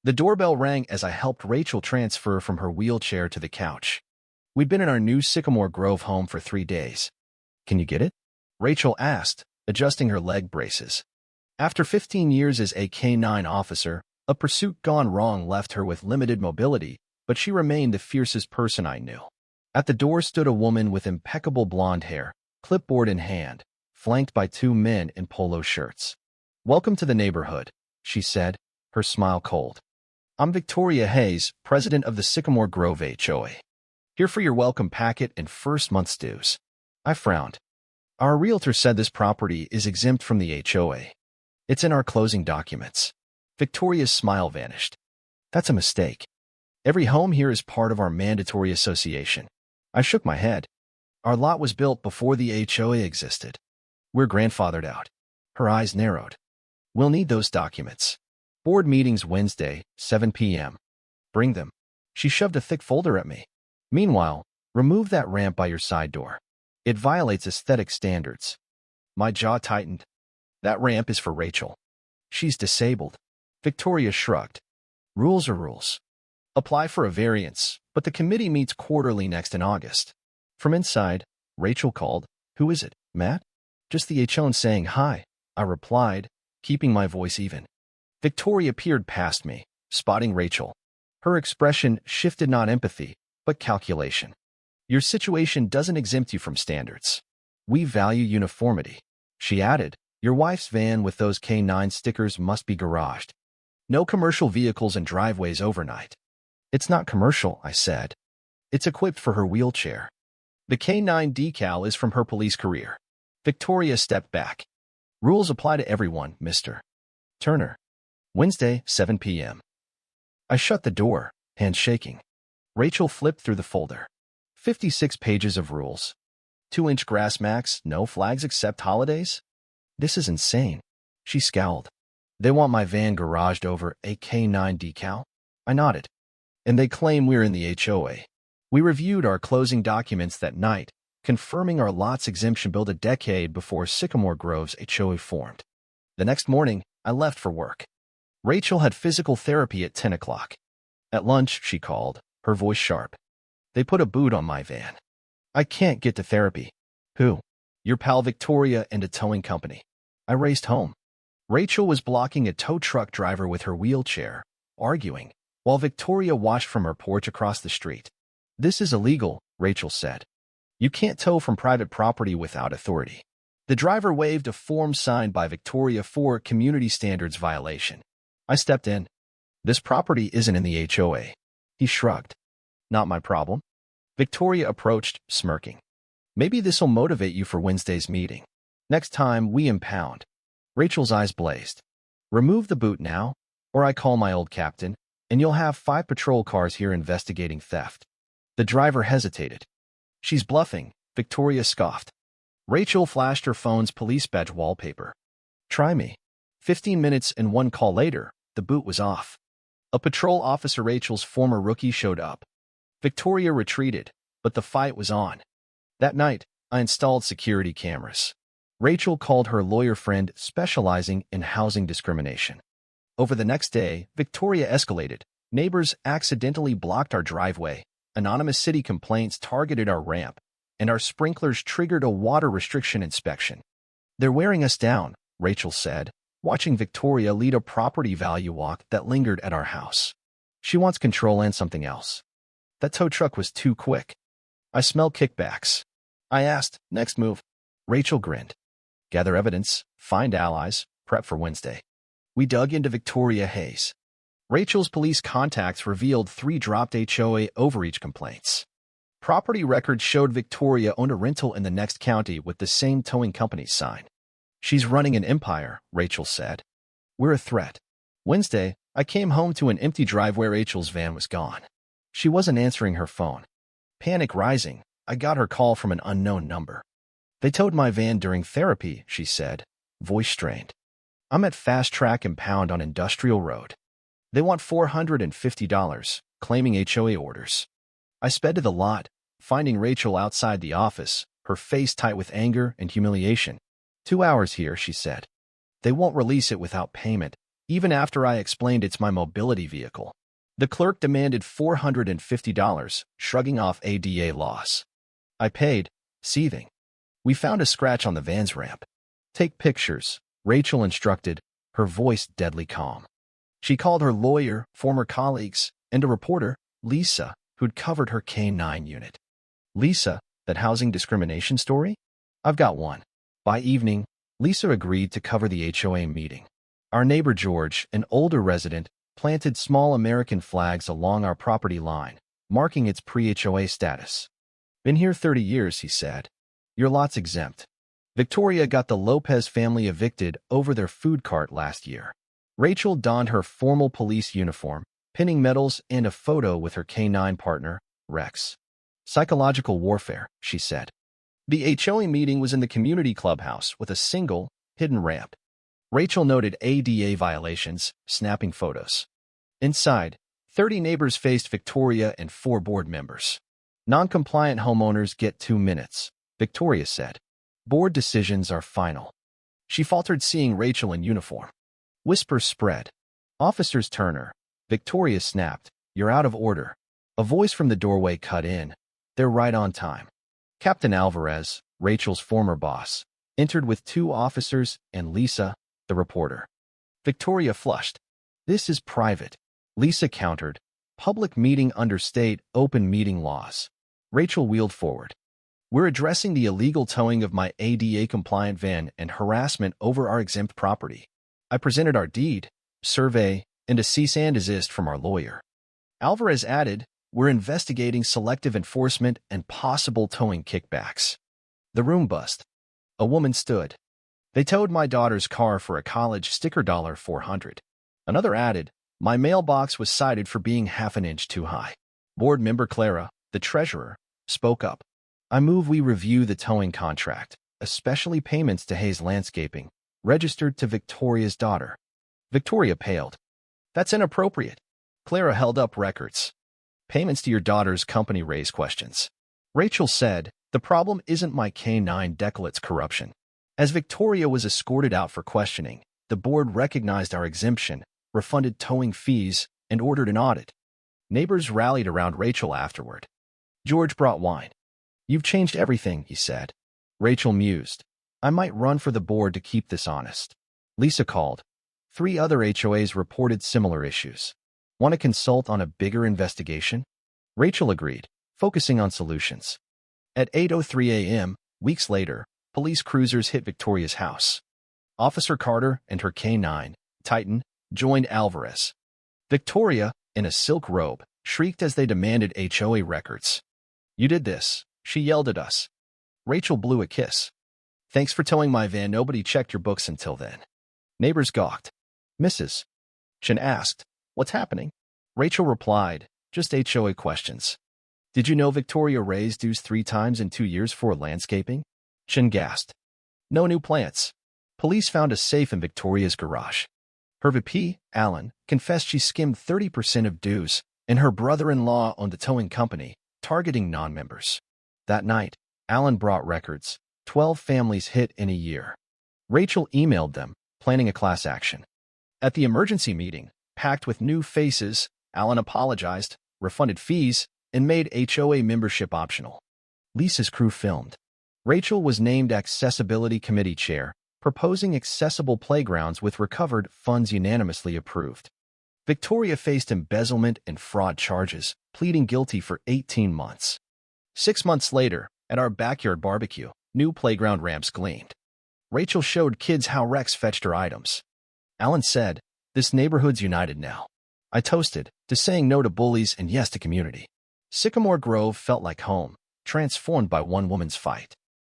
The doorbell rang as I helped Rachel transfer from her wheelchair to the couch. We'd been in our new Sycamore Grove home for 3 days. Can you get it? Rachel asked, adjusting her leg braces. After 15 years as a K-9 officer, a pursuit gone wrong left her with limited mobility, but she remained the fiercest person I knew. At the door stood a woman with impeccable blonde hair, clipboard in hand, flanked by 2 men in polo shirts. "Welcome to the neighborhood," she said, her smile cold. "I'm Victoria Hayes, president of the Sycamore Grove HOA. Here for your welcome packet and first month's dues." I frowned. "Our realtor said this property is exempt from the HOA. It's in our closing documents." Victoria's smile vanished. "That's a mistake. Every home here is part of our mandatory association." I shook my head. "Our lot was built before the HOA existed. We're grandfathered out." Her eyes narrowed. "We'll need those documents. Board meetings Wednesday, 7 p.m. Bring them." She shoved a thick folder at me. "Meanwhile, remove that ramp by your side door. It violates aesthetic standards." My jaw tightened. "That ramp is for Rachel. She's disabled." Victoria shrugged. "Rules are rules. Apply for a variance, but the committee meets quarterly next in August." From inside, Rachel called. "Who is it, Matt?" "Just the HOA saying hi," I replied, keeping my voice even. Victoria peered past me, spotting Rachel. Her expression shifted not empathy, but calculation. "Your situation doesn't exempt you from standards. We value uniformity." She added, "Your wife's van with those K-9 stickers must be garaged. No commercial vehicles and driveways overnight." "It's not commercial," I said. "It's equipped for her wheelchair. The K-9 decal is from her police career." Victoria stepped back. "Rules apply to everyone, Mr. Turner. Wednesday, 7 p.m. I shut the door, hands shaking. Rachel flipped through the folder. 56 pages of rules. 2-inch grass max, no flags except holidays? This is insane. She scowled. "They want my van garaged over a K-9 decal?" I nodded. "And they claim we're in the HOA. We reviewed our closing documents that night, confirming our lot's exemption built a decade before Sycamore Grove's HOA formed." The next morning, I left for work. Rachel had physical therapy at 10 o'clock. At lunch, she called, her voice sharp. "They put a boot on my van. I can't get to therapy." "Who?" "Your pal Victoria and a towing company." I raced home. Rachel was blocking a tow truck driver with her wheelchair, arguing, while Victoria watched from her porch across the street. "This is illegal," Rachel said. "You can't tow from private property without authority." The driver waved a form signed by Victoria for community standards violation. I stepped in. "This property isn't in the HOA." He shrugged. "Not my problem." Victoria approached, smirking. "Maybe this'll motivate you for Wednesday's meeting. Next time, we impound." Rachel's eyes blazed. "Remove the boot now, or I call my old captain, and you'll have 5 patrol cars here investigating theft." The driver hesitated. "She's bluffing," Victoria scoffed. Rachel flashed her phone's police badge wallpaper. "Try me." 15 minutes and 1 call later, the boot was off. A patrol officer, Rachel's former rookie, showed up. Victoria retreated, but the fight was on. That night, I installed security cameras. Rachel called her lawyer friend specializing in housing discrimination. Over the next day, Victoria escalated. Neighbors accidentally blocked our driveway, anonymous city complaints targeted our ramp, and our sprinklers triggered a water restriction inspection. "They're wearing us down," Rachel said, watching Victoria lead a property value walk that lingered at our house. "She wants control and something else." That tow truck was too quick. "I smell kickbacks." I asked, "Next move?" Rachel grinned. "Gather evidence, find allies, prep for Wednesday." We dug into Victoria Hayes. Rachel's police contacts revealed 3 dropped HOA overreach complaints. Property records showed Victoria owned a rental in the next county with the same towing company's sign. "She's running an empire," Rachel said. "We're a threat." Wednesday, I came home to an empty driveway. Rachel's van was gone. She wasn't answering her phone. Panic rising, I got her call from an unknown number. "They towed my van during therapy," she said, voice strained. "I'm at Fast Track Impound on Industrial Road. They want $450, claiming HOA orders." I sped to the lot, finding Rachel outside the office, her face tight with anger and humiliation. 2 hours here," she said. "They won't release it without payment, even after I explained it's my mobility vehicle. The clerk demanded $450, shrugging off ADA loss. I paid, seething. We found a scratch on the van's ramp. Take pictures, Rachel instructed, her voice deadly calm. She called her lawyer, former colleagues, and a reporter, Lisa, who'd covered her K-9 unit. Lisa, that housing discrimination story? I've got one. By evening, Lisa agreed to cover the HOA meeting. Our neighbor George, an older resident, planted small American flags along our property line, marking its pre-HOA status. Been here 30 years, he said. Your lot's exempt. Victoria got the Lopez family evicted over their food cart last year. Rachel donned her formal police uniform, pinning medals and a photo with her K-9 partner, Rex. Psychological warfare, she said. The HOA meeting was in the community clubhouse with a single, hidden ramp. Rachel noted ADA violations, snapping photos. Inside, 30 neighbors faced Victoria and 4 board members. Non-compliant homeowners get 2 minutes, Victoria said. Board decisions are final. She faltered seeing Rachel in uniform. Whispers spread. Officers Turner. Victoria snapped. You're out of order. A voice from the doorway cut in. They're right on time. Captain Alvarez, Rachel's former boss, entered with 2 officers and Lisa, the reporter. Victoria flushed. This is private. Lisa countered. Public meeting under state open meeting laws. Rachel wheeled forward. We're addressing the illegal towing of my ADA-compliant van and harassment over our exempt property. I presented our deed, survey, and a cease and desist from our lawyer. Alvarez added, we're investigating selective enforcement and possible towing kickbacks. The room buzzed. A woman stood. They towed my daughter's car for a college sticker $400. Another added, my mailbox was cited for being half an inch too high. Board member Clara, the treasurer, spoke up. I move we review the towing contract, especially payments to Hayes Landscaping, registered to Victoria's daughter. Victoria paled. That's inappropriate. Clara held up records. Payments to your daughter's company raise questions. Rachel said, the problem isn't my K-9 decolate's corruption. As Victoria was escorted out for questioning, the board recognized our exemption, refunded towing fees, and ordered an audit. Neighbors rallied around Rachel afterward. George brought wine. You've changed everything, he said. Rachel mused. I might run for the board to keep this honest. Lisa called. 3 other HOAs reported similar issues. Want to consult on a bigger investigation? Rachel agreed, focusing on solutions. At 8:03 a.m., weeks later, police cruisers hit Victoria's house. Officer Carter and her K-9, Titan, joined Alvarez. Victoria, in a silk robe, shrieked as they demanded HOA records. You did this, she yelled at us. Rachel blew a kiss. Thanks for towing my van. Nobody checked your books until then. Neighbors gawked. Mrs. Chen asked, what's happening? Rachel replied, just HOA questions. Did you know Victoria raised dues 3 times in 2 years for landscaping? Chen gasped. No new plants. Police found a safe in Victoria's garage. Her VP, Alan, confessed she skimmed 30% of dues, and her brother-in-law owned the towing company, targeting non-members. That night, Alan brought records. 12 families hit in a year. Rachel emailed them, planning a class action. At the emergency meeting, packed with new faces, Alan apologized, refunded fees, and made HOA membership optional. Lisa's crew filmed. Rachel was named Accessibility Committee Chair, proposing accessible playgrounds with recovered funds unanimously approved. Victoria faced embezzlement and fraud charges, pleading guilty for 18 months. 6 months later, at our backyard barbecue, new playground ramps gleamed. Rachel showed kids how Rex fetched her items. Alan said, this neighborhood's united now. I toasted, to saying no to bullies and yes to community. Sycamore Grove felt like home, transformed by one woman's fight.